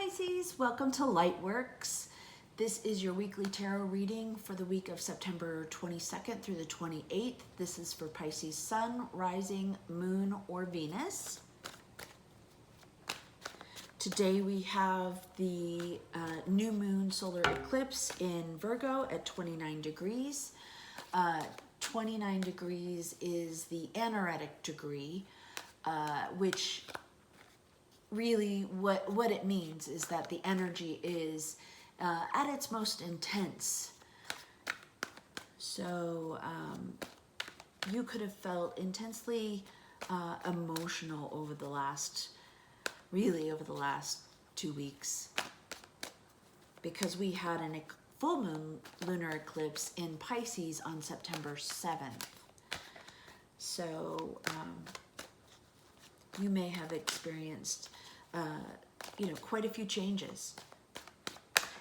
Pisces, welcome to Lightworks. This is your weekly tarot reading for the week of September 22nd through the 28th. This is for Pisces Sun, Rising, Moon, or Venus. Today we have the new moon solar eclipse in Virgo at 29 degrees. 29 degrees is the anaretic degree, which really what it means is that the energy is at its most intense. So you could have felt intensely emotional over the last 2 weeks, because we had a full moon lunar eclipse in Pisces on September 7th. So you may have experienced quite a few changes.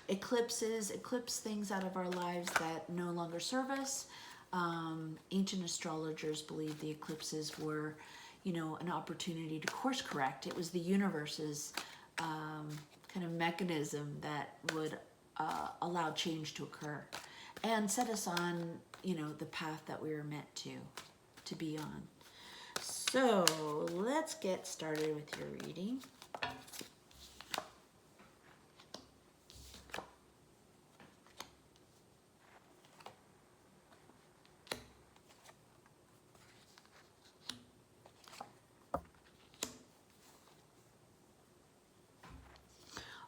Eclipses eclipse things out of our lives that no longer serve us. Ancient astrologers believed the eclipses were, an opportunity to course correct. It was the universe's kind of mechanism that would allow change to occur and set us on, the path that we were meant to be on. So let's get started with your reading.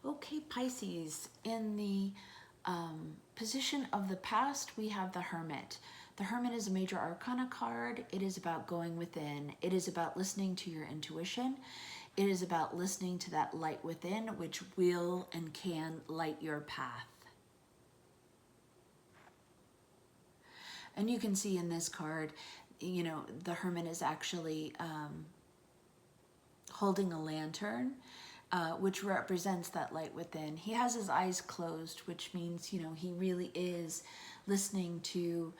Okay, Pisces, in the position of the past, we have the Hermit. The Hermit is a major arcana card. It is about going within. It is about listening to your intuition. It is about listening to that light within, which will and can light your path. And you can see in this card, the Hermit is actually holding a lantern, which represents that light within. He has his eyes closed, which means, he really is listening to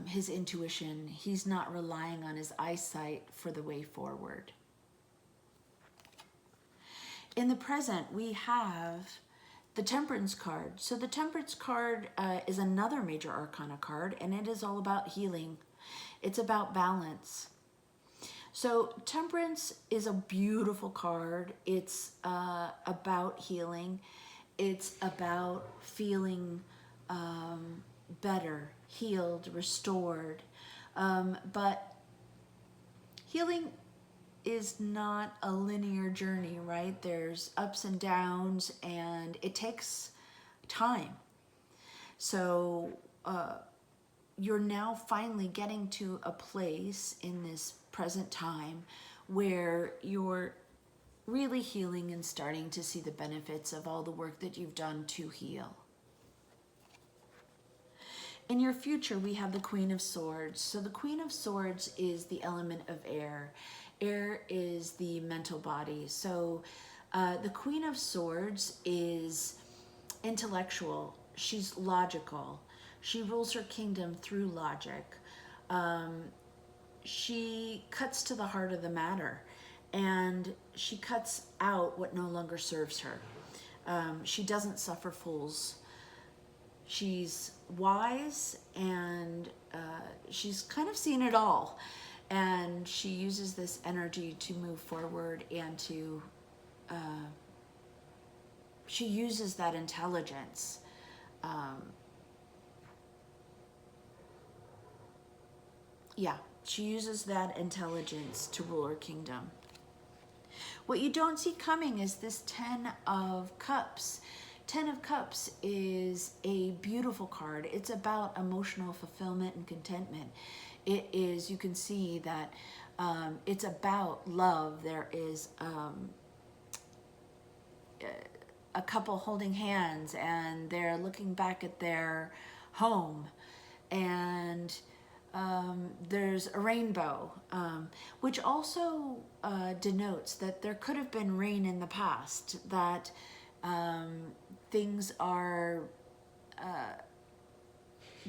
his intuition. He's not relying on his eyesight for the way forward. In the present, we have the Temperance card. So the Temperance card is another major arcana card, and it is all about healing. It's about balance. So Temperance is a beautiful card. It's about healing. It's about feeling better, healed, restored. But healing is not a linear journey, right? There's ups and downs, and it takes time. So you're now finally getting to a place in this present time where you're really healing and starting to see the benefits of all the work that you've done to heal. In your future, we have the Queen of Swords. So the Queen of Swords is the element of air. Air is the mental body. So the Queen of Swords is intellectual. She's logical. She rules her kingdom through logic. She cuts to the heart of the matter, and she cuts out what no longer serves her. She doesn't suffer fools. She's wise, and she's kind of seen it all. And she uses this energy to move forward, and to she uses that intelligence. She uses that intelligence to rule her kingdom. What you don't see coming is this 10 of Cups. 10 of Cups is a beautiful card. It's about emotional fulfillment and contentment. It is, you can see that it's about love. There is a couple holding hands, and they're looking back at their home, and there's a rainbow, which also denotes that there could have been rain in the past, that things are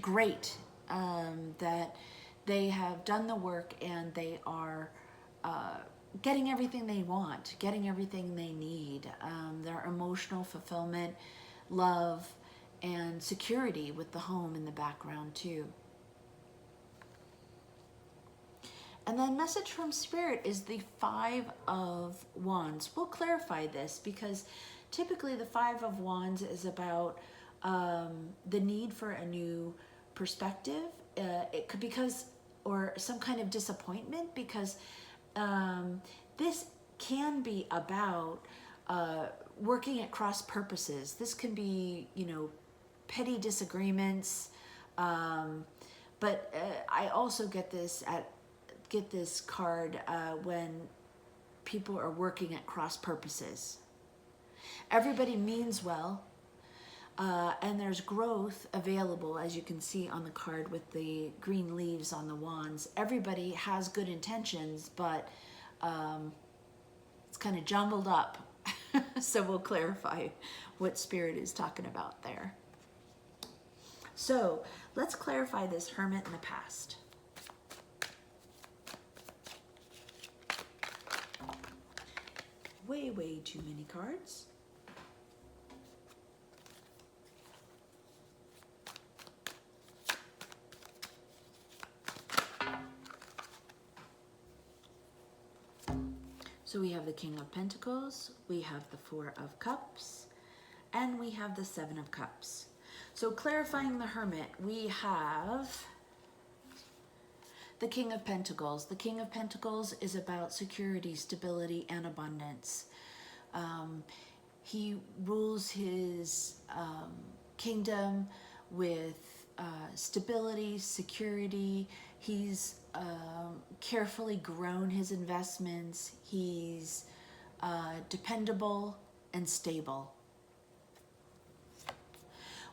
great, that they have done the work, and they are getting everything they want, getting everything they need, their emotional fulfillment, love, and security with the home in the background too. And then message from Spirit is the Five of Wands. We'll clarify this because typically the Five of Wands is about the need for a new perspective. It could because, or some kind of disappointment, because this can be about working at cross purposes. This can be, you know, petty disagreements. But I also get this card when people are working at cross purposes. Everybody means well, and there's growth available, as you can see on the card with the green leaves on the wands. Everybody has good intentions, but it's kind of jumbled up. So we'll clarify what Spirit is talking about there. So let's clarify this Hermit in the past. Way too many cards. So we have the King of Pentacles, we have the Four of Cups, and we have the Seven of Cups. So clarifying the Hermit, we have the King of Pentacles. The King of Pentacles is about security, stability, and abundance. He rules his kingdom with stability, security. He's carefully grown his investments. He's dependable and stable.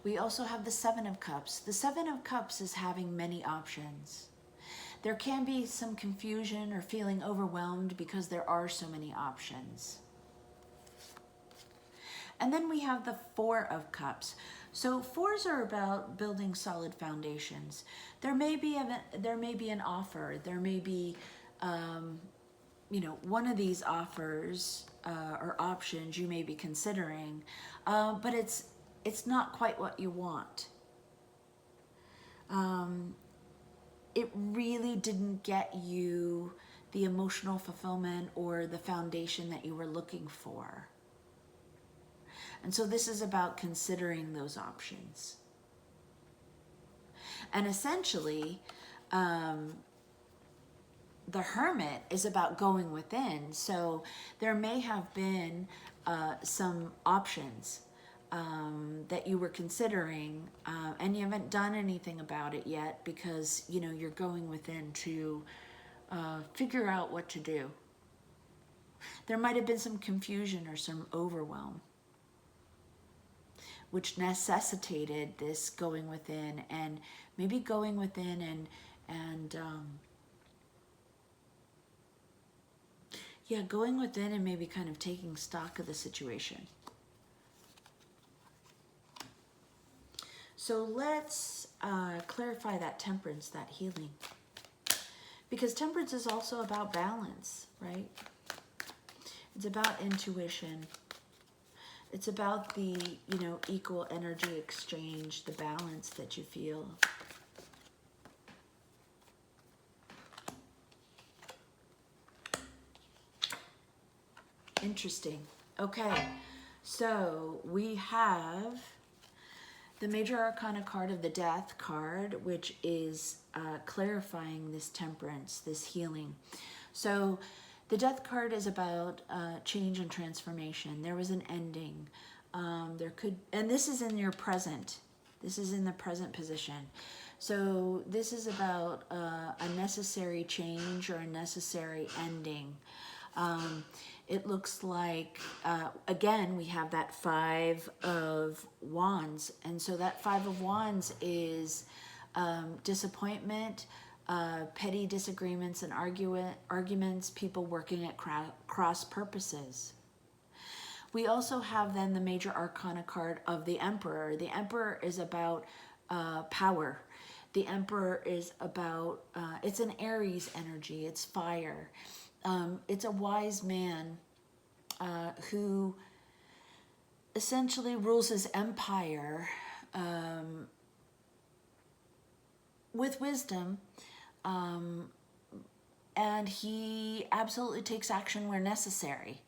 We also have the Seven of Cups. The Seven of Cups is having many options. There can be some confusion or feeling overwhelmed because there are so many options. And then we have the Four of Cups. So fours are about building solid foundations. There may be an offer. There may be, you know, one of these offers or options you may be considering, but it's not quite what you want. It really didn't get you the emotional fulfillment or the foundation that you were looking for. And so this is about considering those options. And essentially, the Hermit is about going within. So there may have been some options that you were considering, and you haven't done anything about it yet because, you know, you're going within to figure out what to do. There might have been some confusion or some overwhelm, which necessitated this going within, and maybe going within and going within and maybe kind of taking stock of the situation. So let's clarify that Temperance, that healing. Because Temperance is also about balance, right? It's about intuition. It's about the, you know, equal energy exchange, the balance that you feel. Interesting. Okay, so we have the Major Arcana card of the Death card, which is clarifying this temperance, this healing. So the Death card is about change and transformation. There was an ending. And this is in your present. This is in the present position. So this is about a necessary change or a necessary ending. It looks like, again, we have that Five of Wands. And so that Five of Wands is disappointment, petty disagreements and arguments, people working at cross purposes. We also have then the Major Arcana card of the Emperor. The Emperor is about power. The Emperor is about, it's an Aries energy, it's fire. It's a wise man who essentially rules his empire with wisdom, and he absolutely takes action where necessary.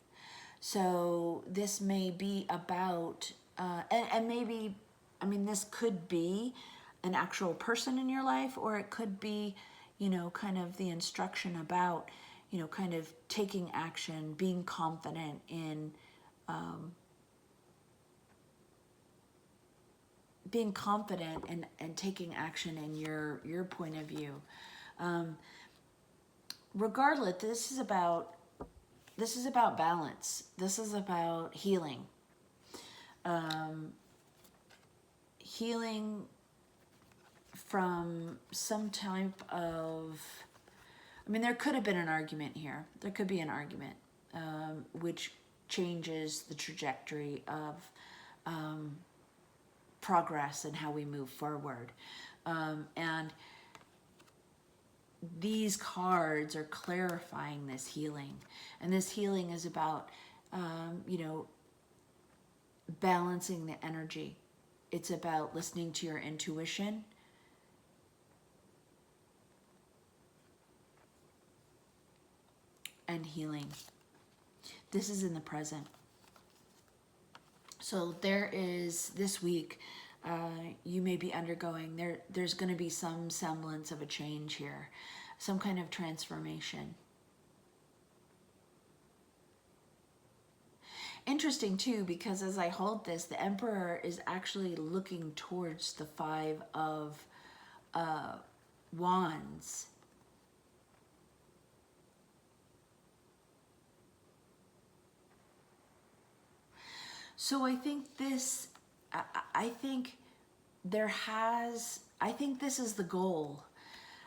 So this may be about, and maybe, I mean, this could be an actual person in your life, or it could be, you know, kind of the instruction about, you know, kind of taking action, being confident in, being confident and taking action in your point of view. Regardless, this is about balance. This is about healing. Healing from some type of, I mean, there could have been an argument here. There could be an argument, which changes the trajectory of progress and how we move forward. And these cards are clarifying this healing. And this healing is about, you know, balancing the energy. It's about listening to your intuition. And healing. This is in the present. So there is, this week, you may be undergoing, there's going to be some semblance of a change here, some kind of transformation. Interesting too, because as I hold this, the Emperor is actually looking towards the Five of Wands. So I think this, I think this is the goal.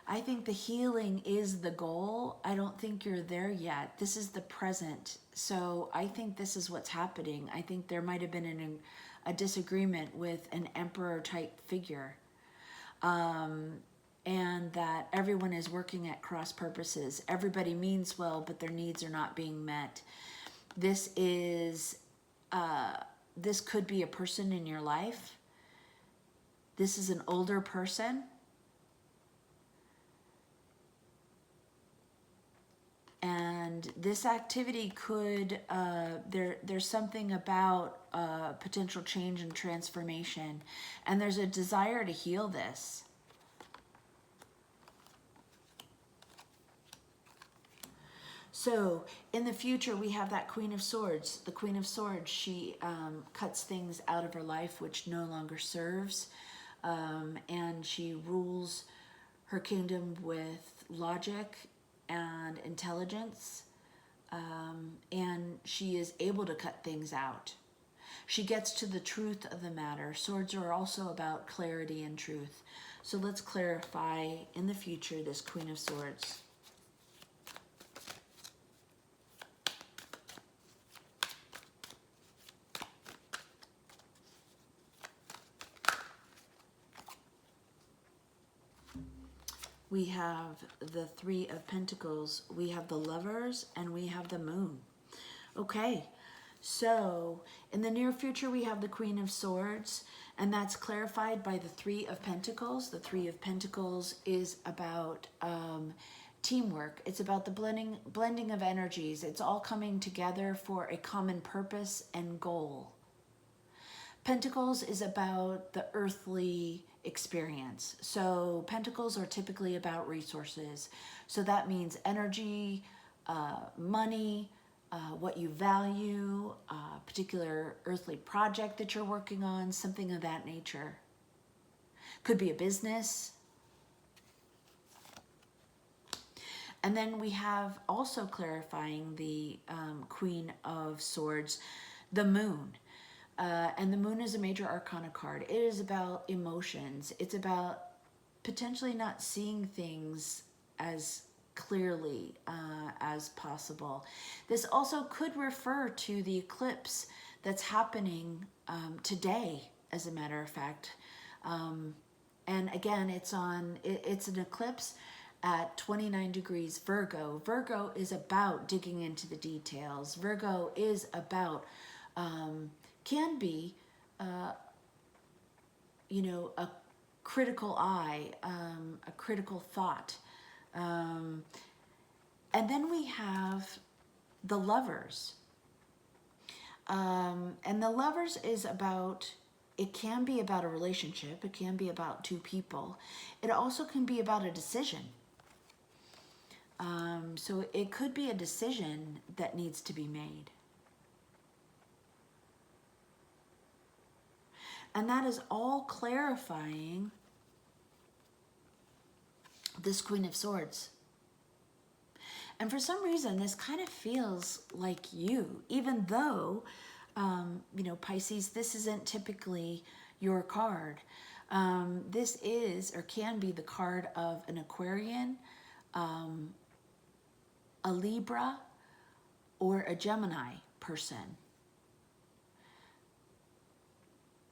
I think the healing is the goal. I don't think you're there yet. This is the present. So I think this is what's happening. I think there might have been a disagreement with an emperor type figure. And that everyone is working at cross purposes. Everybody means well, but their needs are not being met. This is, this could be a person in your life. This is an older person. And this activity could, there's something about potential change and transformation. And there's a desire to heal this. So in the future, we have that Queen of Swords. The Queen of Swords, she cuts things out of her life which no longer serves. And she rules her kingdom with logic and intelligence, and she is able to cut things out. She gets to the truth of the matter. Swords are also about clarity and truth. So let's clarify in the future this Queen of Swords. We have the Three of Pentacles, we have the Lovers, and we have the Moon. Okay, so in the near future, we have the Queen of Swords, and that's clarified by the Three of Pentacles. The Three of Pentacles is about teamwork. It's about the blending of energies. It's all coming together for a common purpose and goal. Pentacles is about the earthly experience. So Pentacles are typically about resources. So that means energy, money, what you value, a particular earthly project that you're working on, something of that nature. Could be a business. And then we have also clarifying the Queen of Swords, the Moon. And the Moon is a major arcana card. It is about emotions. It's about potentially not seeing things as clearly as possible. This also could refer to the eclipse that's happening today, as a matter of fact. And again, it's an eclipse at 29 degrees Virgo. Virgo is about digging into the details. Virgo is about, can be, you know, a critical eye, a critical thought. And then we have the Lovers. And the Lovers is about, it can be about a relationship. It can be about two people. It also can be about a decision. So it could be a decision that needs to be made. And that is all clarifying this Queen of Swords. And for some reason, this kind of feels like you, even though, you know, Pisces, this isn't typically your card. This is, or can be, the card of an Aquarian, a Libra, or a Gemini person.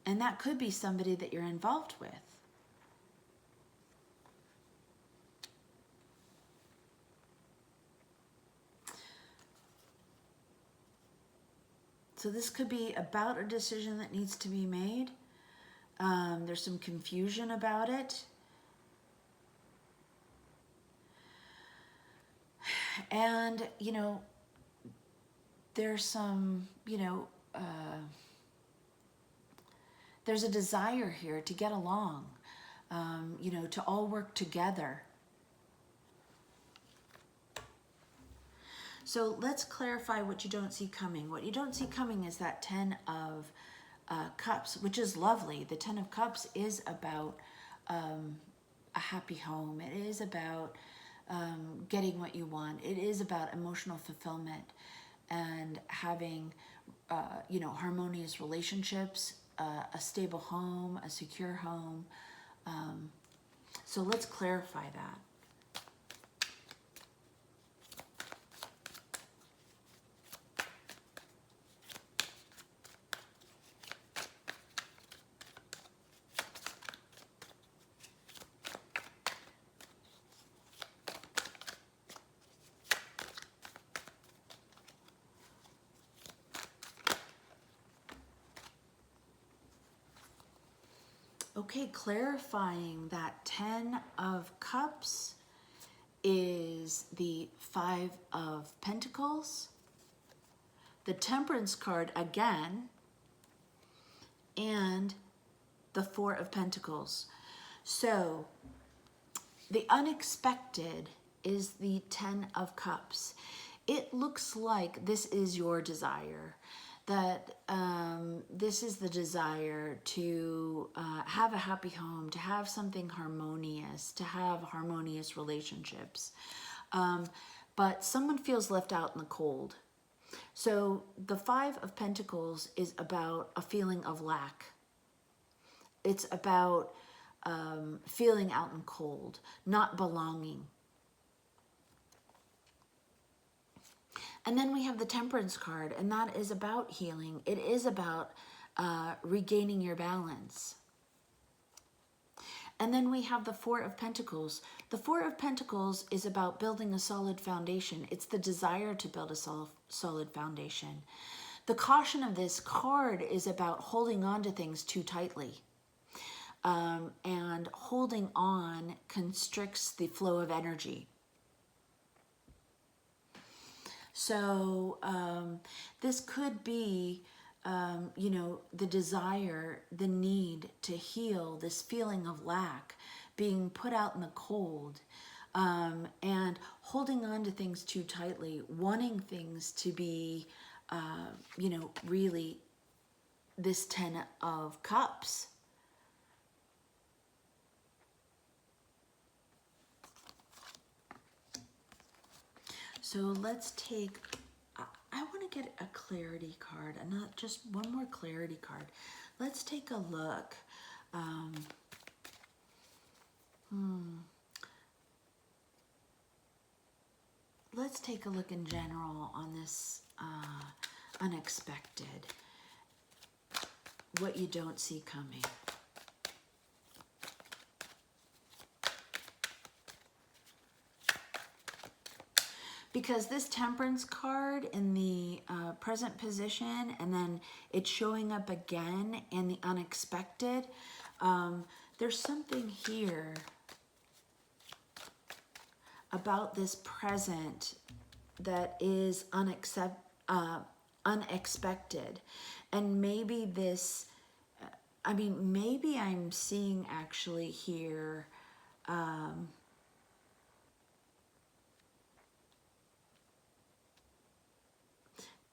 And that could be somebody that you're involved with. So this could be about a decision that needs to be made. There's some confusion about it. And, you know, there's some, you know, there's a desire here to get along, you know, to all work together. So let's clarify what you don't see coming. What you don't see coming is that 10 of Cups, which is lovely. The 10 of Cups is about a happy home. It is about getting what you want. It is about emotional fulfillment and having, you know, harmonious relationships, a stable home, a secure home. So let's clarify that. Okay, clarifying that 10 of Cups is the 5 of Pentacles, the Temperance card again, and the 4 of Pentacles. So the unexpected is the 10 of Cups. It looks like this is your desire, that this is the desire to have a happy home, to have something harmonious, to have harmonious relationships. But someone feels left out in the cold. So the 5 of Pentacles is about a feeling of lack. It's about feeling out in cold, not belonging. And then we have the Temperance card, and that is about healing. It is about regaining your balance. And then we have the 4 of Pentacles. The 4 of Pentacles is about building a solid foundation. It's the desire to build a solid foundation. The caution of this card is about holding on to things too tightly. And holding on constricts the flow of energy. So this could be, you know, the desire, the need to heal, this feeling of lack, being put out in the cold, and holding on to things too tightly, wanting things to be, you know, really this 10 of Cups. So let's take, I want to get a clarity card, and not just one more clarity card. Let's take a look. Let's take a look in general on this unexpected, what you don't see coming. because this Temperance card in the present position, and then it's showing up again in the unexpected. There's something here about this present that is unexpected. And maybe this, I mean, maybe I'm seeing actually here,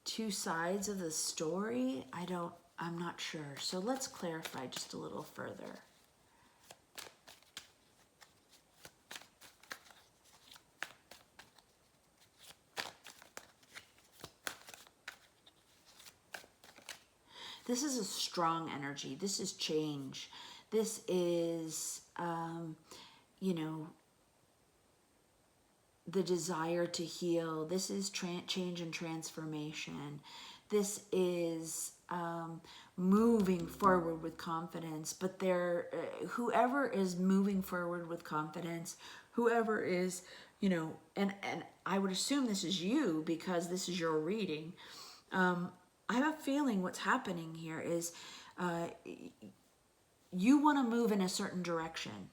two sides of the story. I'm not sure. So let's clarify just a little further. This is a strong energy. This is change. This is, you know, the desire to heal. This is change and transformation. This is moving forward with confidence. But whoever is moving forward with confidence, whoever is, you know, and I would assume this is you because this is your reading. I have a feeling what's happening here is you want to move in a certain direction.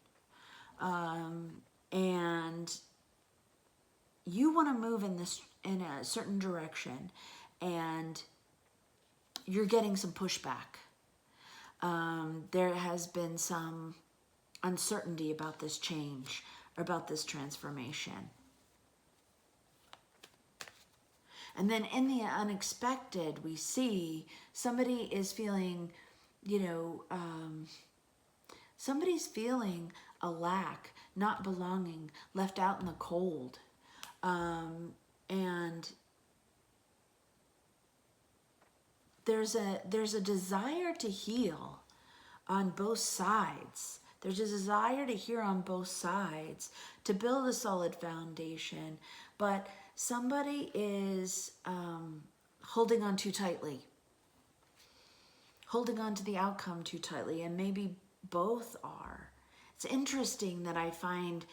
And you want to move in a certain direction, and you're getting some pushback. There has been some uncertainty about this change, about this transformation. And then in the unexpected, we see somebody is feeling, you know, somebody's feeling a lack, not belonging, left out in the cold. And there's a desire to heal on both sides. There's a desire to heal on both sides, to build a solid foundation, but somebody is holding on too tightly, holding on to the outcome too tightly, and maybe both are. It's interesting that I find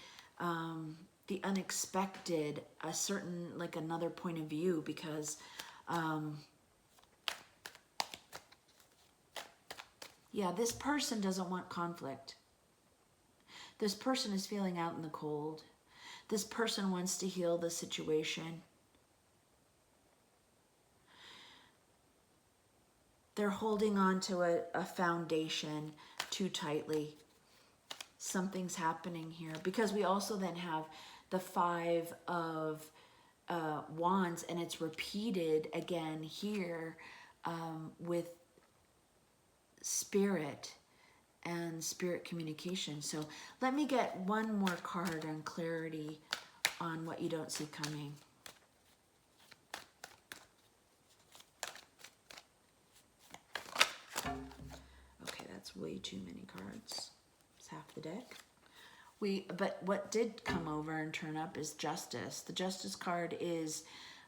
the unexpected a certain, like another point of view, because yeah, this person doesn't want conflict. This person is feeling out in the cold. This person wants to heal the situation. They're holding on to a foundation too tightly. Something's happening here, because we also then have the Five of Wands, and it's repeated again here with spirit and spirit communication. So let me get one more card on clarity on what you don't see coming. Okay, that's way too many cards. It's half the deck. But what did come over and turn up is Justice. The Justice card is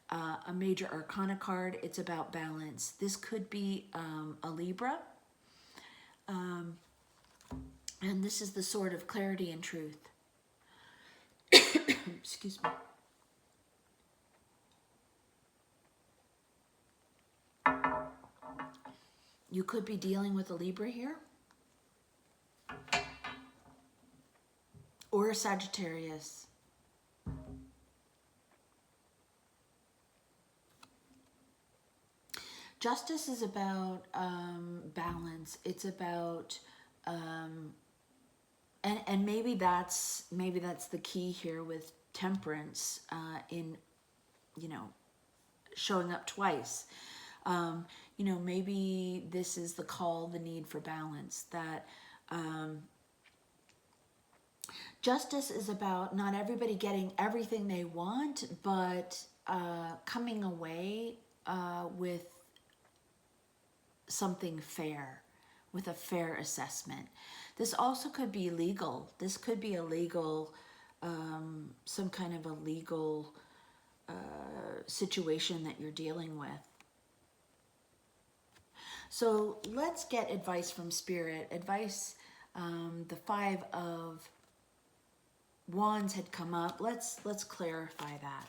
a major arcana card. It's about balance. This could be a Libra. And this is the sword of clarity and truth. Excuse me. You could be dealing with a Libra here, or a Sagittarius. Justice is about balance. It's about and maybe that's the key here with Temperance in, you know, showing up twice. You know, maybe this is the call, the need for balance. That Justice is about not everybody getting everything they want, but coming away with something fair, with a fair assessment. This also could be legal. This could be a legal, some kind of a legal situation that you're dealing with. So let's get advice from Spirit. Advice, the Five of Wands had come up. Let's clarify that.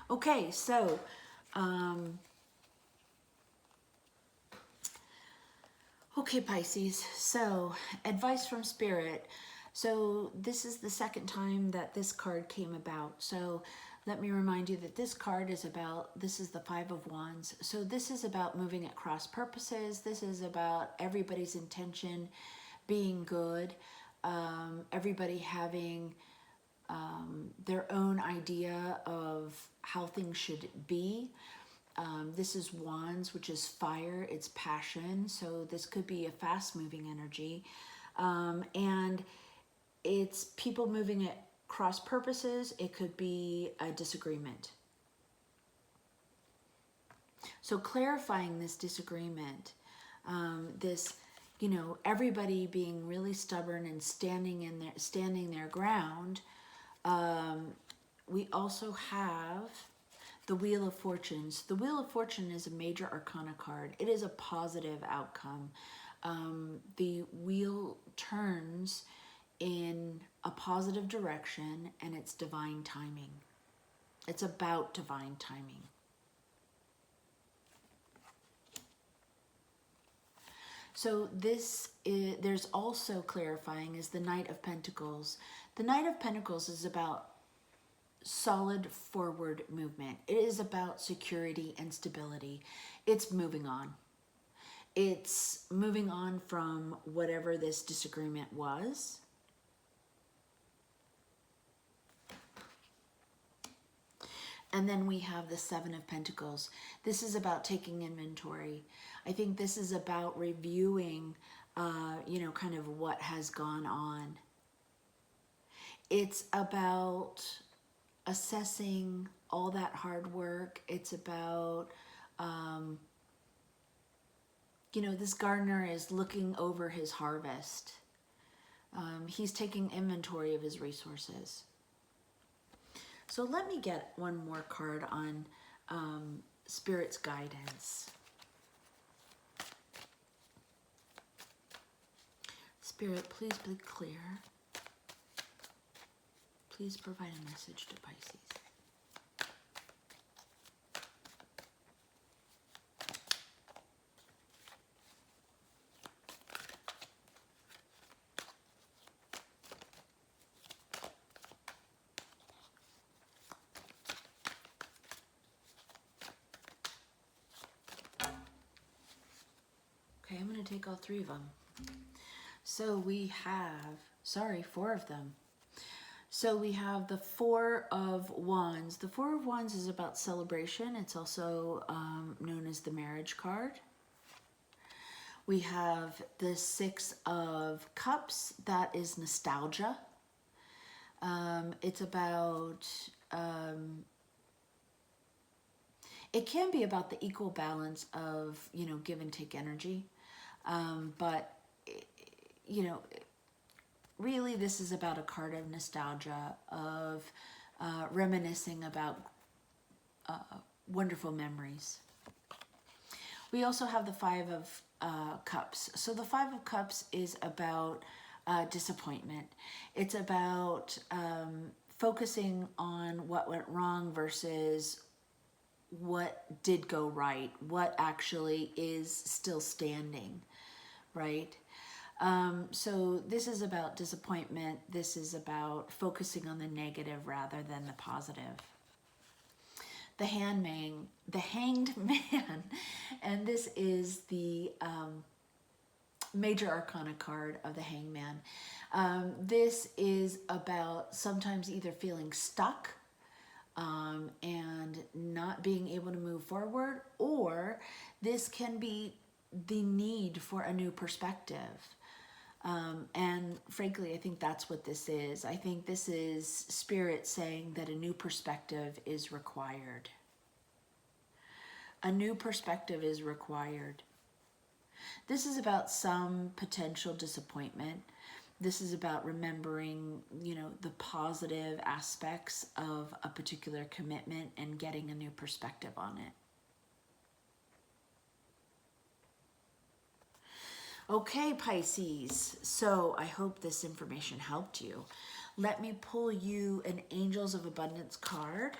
Okay, so okay, Pisces. So, advice from Spirit. So, this is the second time that this card came about. So, let me remind you that this card is about, this is the Five of Wands. So, this is about moving at cross purposes. This is about everybody's intention being good, everybody having their own idea of how things should be. This is Wands, which is fire, it's passion. So this could be a fast moving energy. And it's people moving at cross purposes. It could be a disagreement. So clarifying this disagreement, this, you know, everybody being really stubborn and standing their ground. We also have the Wheel of Fortunes. The Wheel of Fortune is a major arcana card. It is a positive outcome. The wheel turns in a positive direction, and it's divine timing. It's about divine timing. So this is, there's also clarifying is the Knight of Pentacles. The Knight of Pentacles is about solid forward movement. It is about security and stability. It's moving on. It's moving on from whatever this disagreement was. And then we have the Seven of Pentacles. This is about taking inventory. I think this is about reviewing, you know, kind of what has gone on. It's about assessing all that hard work. It's about, you know, this gardener is looking over his harvest. He's taking inventory of his resources. So let me get one more card on Spirit's guidance. Spirit, please be clear. Please provide a message to Pisces. Okay, I'm going to take all three of them. So we have, four of them. So we have the Four of Wands. The Four of Wands is about celebration. It's also known as the marriage card. We have the Six of Cups. That is nostalgia. It's about, it can be about the equal balance of, you know, give and take energy. But, you know, really this is about a card of nostalgia, of reminiscing about wonderful memories. We also have the Five of Cups. So the Five of Cups is about disappointment. It's about focusing on what went wrong versus what did go right, what actually is still standing, right? So this is about disappointment. This is about focusing on the negative rather than the positive. The Hanged Man, and this is the major arcana card of the Hangman. This is about sometimes either feeling stuck and not being able to move forward, or this can be the need for a new perspective. And frankly, I think that's what this is. I think this is Spirit saying that a new perspective is required. A new perspective is required. This is about some potential disappointment. This is about remembering, you know, the positive aspects of a particular commitment and getting a new perspective on it. Okay, Pisces, so I hope this information helped you. Let me pull you an Angels of Abundance card.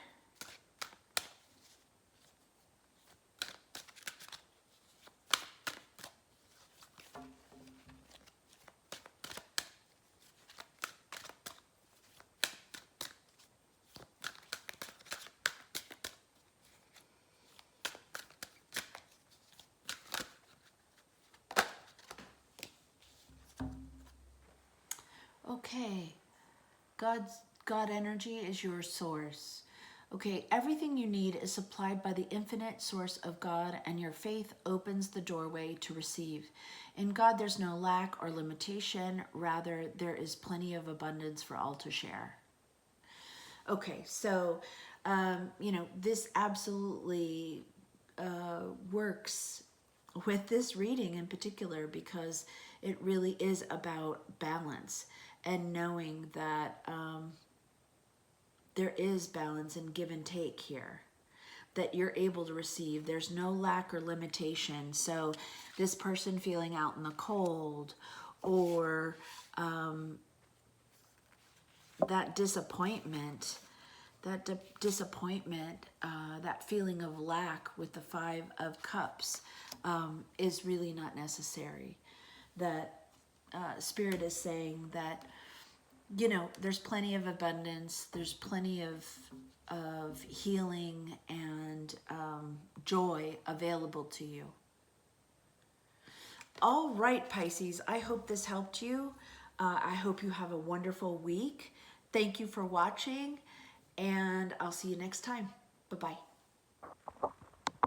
Okay, God energy is your source. Okay, everything you need is supplied by the infinite source of God, and your faith opens the doorway to receive. In God, there's no lack or limitation. Rather, there is plenty of abundance for all to share. Okay, so, this absolutely works with this reading in particular, because it really is about balance and knowing that there is balance and give and take here that you're able to receive. There's no lack or limitation. So this person feeling out in the cold, or that disappointment, that feeling of lack with the Five of Cups is really not necessary. That Spirit is saying that, there's plenty of abundance, there's plenty of healing and joy available to you. All right, Pisces, I hope this helped you. I hope you have a wonderful week. Thank you for watching, and I'll see you next time. Bye-bye.